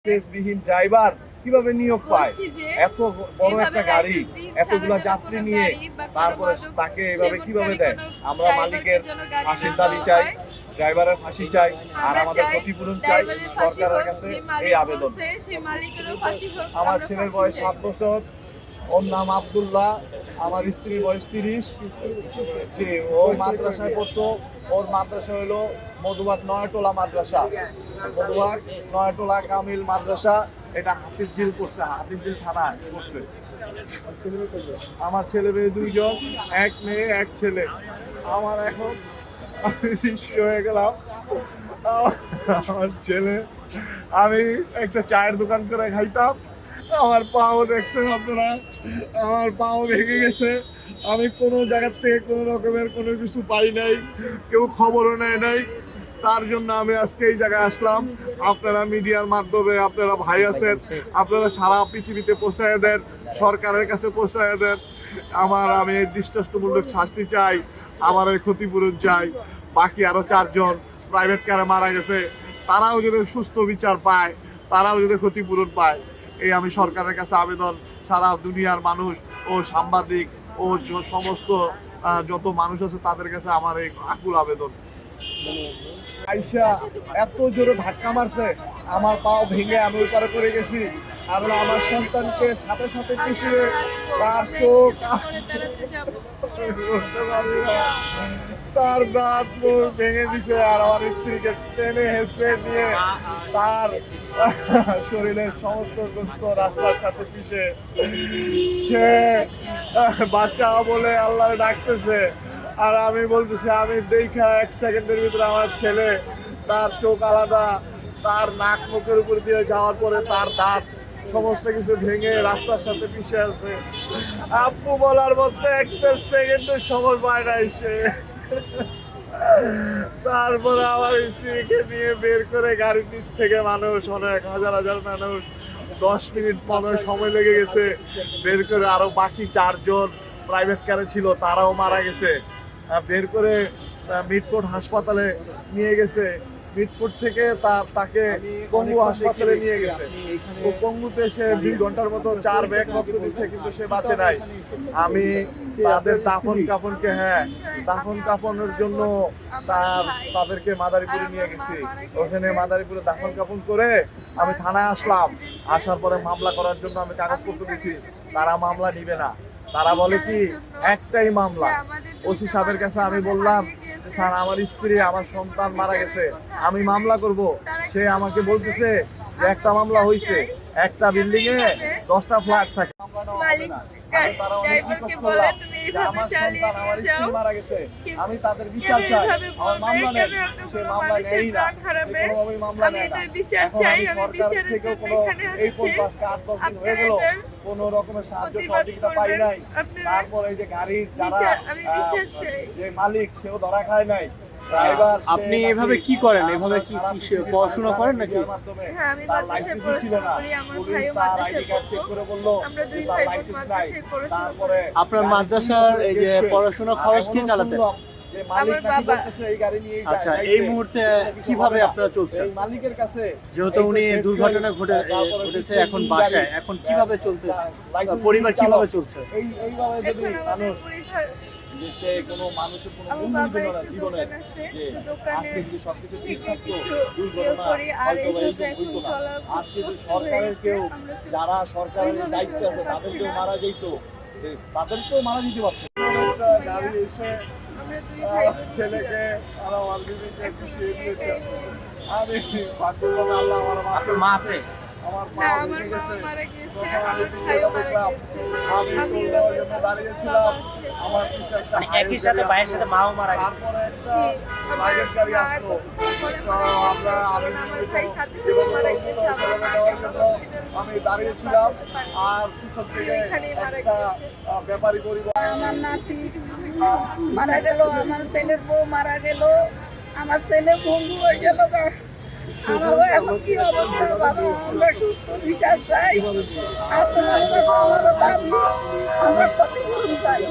লাইসেন্সবিহীন driver কিভাবে নিয়োগ পায়? এত বড় একটা গাড়ি, এতগুলা যাত্রী নিয়ে তারপরে তাকে এভাবে কিভাবে দেয়? আমরা মালিকের ফাঁসির দাবি চাই, ড্রাইভারের ফাঁসি চাই, আর আমাদের ক্ষতিপূরণ চাই সরকারের কাছে। এই আবেদন। আমার ছেলের বয়স 7 বছর, ওর নাম আব্দুল্লাহ, আমার স্ত্রীর বয়স 30। যে ও মাদ্রাসায় পড়তো, ওর মাদ্রাসা হলো মধুবাগ নয়াটোলা মাদ্রাসা, মধুবাগ নয়াটোলা কামিল মাদ্রাসা। এটা হাতিরঝিল করছে, হাতিরঝিল থানায় করছে। আমার ছেলে মেয়ে 2 জন, 1 মেয়ে 1 ছেলে। আমার এখন আমি শিষ্য হয়ে গেলাম। আমার ছেলে, আমি একটা চায়ের দোকান করে খাইতাম, আমার পাও দেখছেন আপনারা, আমার পাও ভেঙে গেছে। আমি কোনো জায়গার থেকে কোনো রকমের কোনো কিছু পাই নাই, কেউ খবরও নেয় নাই। তার জন্য আমি আজকে এই জায়গায় আসলাম। আপনারা মিডিয়ার মাধ্যমে, আপনারা ভাই আছেন, আপনারা সারা পৃথিবীতে পৌঁছায় দেন, সরকারের কাছে পৌঁছায় দেন। আমি দৃষ্টান্তমূলক শাস্তি চাই, আমার এই ক্ষতিপূরণ চাই। বাকি আরও 4 জন প্রাইভেট কারে মারা গেছে, তারাও যদি সুস্থ বিচার পায়, তারাও যদি ক্ষতিপূরণ পায়, এই আমি সরকারের কাছে আবেদন। সারা দুনিয়ার মানুষ ও সাংবাদিক ও সমস্ত যত মানুষ আছে তাদের কাছে আমার এই আকুল আবেদন। আইসা এত জোরে ধাক্কা মারছে, আমার পাও ভেঙে আমি ওপারে করে গেছি। আর আমার সন্তানকে সাথে সাথে পিছিয়ে তার চোখ, তার দাঁত মুখ ভেঙে দিছে। আর আমার স্ত্রীকে টেনে হেসে নিয়ে তার শরীরের সমস্ত গোস্ত রাস্তার সাথে পিষে সে বাচ্চা বলে আল্লাহ ডাকতেছে। আর আমি বলতেছি, আমি দেখা 1 সেকেন্ডের ভিতরে আমার ছেলে, তার চোখ আলাদা, তার নাক মুখের উপর দিয়ে যাওয়ার পরে তার দাঁত সমস্ত কিছু ভেঙে রাস্তার সাথে পিষে আছে। আপু বলার মধ্যে 1 সেকেন্ডের সময় পায় নাই সে। তারপরে আমার স্ত্রীকে নিয়ে বের করে গাড়ির নিচ থেকে মানুষ, অনেক হাজার হাজার মানুষ, 10 মিনিট 15 সময় লেগে গেছে বের করে। আরো বাকি 4 জন প্রাইভেট কারে ছিল, তারাও মারা গেছে। বের করে মিটফোর্ড হাসপাতালে নিয়ে গেছে। মিটফোর্ড থেকে তাকে পঙ্গু হাসপাতালে নিয়ে গেছে। ও পঙ্গুতে সে 2 ঘন্টার মতো 4 ব্যাগ রক্ত দিচ্ছে, কিন্তু সে বাঁচে নাই। আমি তাদের দাফন কাফনের জন্য তাদেরকে মাদারীপুরে নিয়ে গেছি। ওখানে মাদারীপুরে দাফন কাফন করে আমি থানায় আসলাম। আসার পরে মামলা করার জন্য আমি কাগজপত্র দিচ্ছি, তারা মামলা নিবে না। তারা বলে কি, একটাই মামলা। ওসি সাহেবের কাছে আমি বললাম, স্যার আমার স্ত্রী, আমার সন্তান মারা গেছে, আমি মামলা করব। সে আমাকে বলতেছে যে একটা মামলা হয়েছে, একটা বিল্ডিং এ 10টা ফ্ল্যাট থাকে, মারা গেছে, আমি তাদের বিচার চাই, আমার মামলা নেই। সে মামলা নেই না, কোনোভাবেই মামলা নেয় না। এখন আমি সরকার থেকেও কোনো, এই 8-10 দিন হয়ে গেল, কোনো রকমের সাহায্য সহযোগিতা পাই নাই। তারপর এই যে গাড়ির যারা যে মালিক, সেও ধরা খায় নাই। আপনি এভাবে কি করেন? এভাবে কি পড়াশোনা করেন নাকি? হ্যাঁ, আমি মাদ্রাসায় পড়াশোনা করি। আমার ভাইও মাদ্রাসায় পড়তো। আমরা 2 ভাই মাদ্রাসায় পড়াশোনা করি। আপনার মাদ্রাসার এই যে পড়াশোনা খরচ কে চালাতেন? আমার বাবা। আচ্ছা, এই মুহূর্তে কিভাবে আপনারা চলছেন? মালিকের কাছে যেহেতু উনি দুর্ঘটনা ঘটেছে এখন বাসায়, এখন কিভাবে চলতে, পরিবার কিভাবে চলছে? এইভাবে যদি মানুষ দেশে কোনো মানুষের কোনো মূল্য দিল না জীবনে, যে আজকে যদি সবকিছু ঠিক থাকতো, দুর্ঘটনা হয়তো বা এইরকম হইতো না। আজকে যদি সরকারের কেউ, যারা সরকারের দায়িত্বে আছে, তাদেরকেও মারা যেত, তাদেরকেও মারা দিতে পারতো। গাড়ি এসে ছেলেকে আর আমার বিবিকে পিছিয়ে দিয়েছে। আমি ভাগ্যক্রমে আল্লাহ আমার মা আছে, আমার মা ভেঙে গেছে। তখন আমি ভিডিওটা দেখলাম, আমি দাঁড়িয়েছিলাম, আমার পিছনে একটা একই সাথে ভাইয়ের সাথে মাও মারা গেছে। তারপরে একটা প্রাইভেট গাড়ি আসলো। আমি দাঁড়িয়েছিলাম, আর পিছন থেকে একটা ব্যাপারী পরিবার। আমার নাতি মারা গেল, আমার ছেলের বউ মারা গেল, আমার ছেলে বন্ধু হয়ে গেল। আমারও এখন কি অবস্থা বাবা, আমরা সুস্থ বিচার চাই। আর তোমার কাছে আমারও দাবি, আমরা ক্ষতিপূরণ চাই।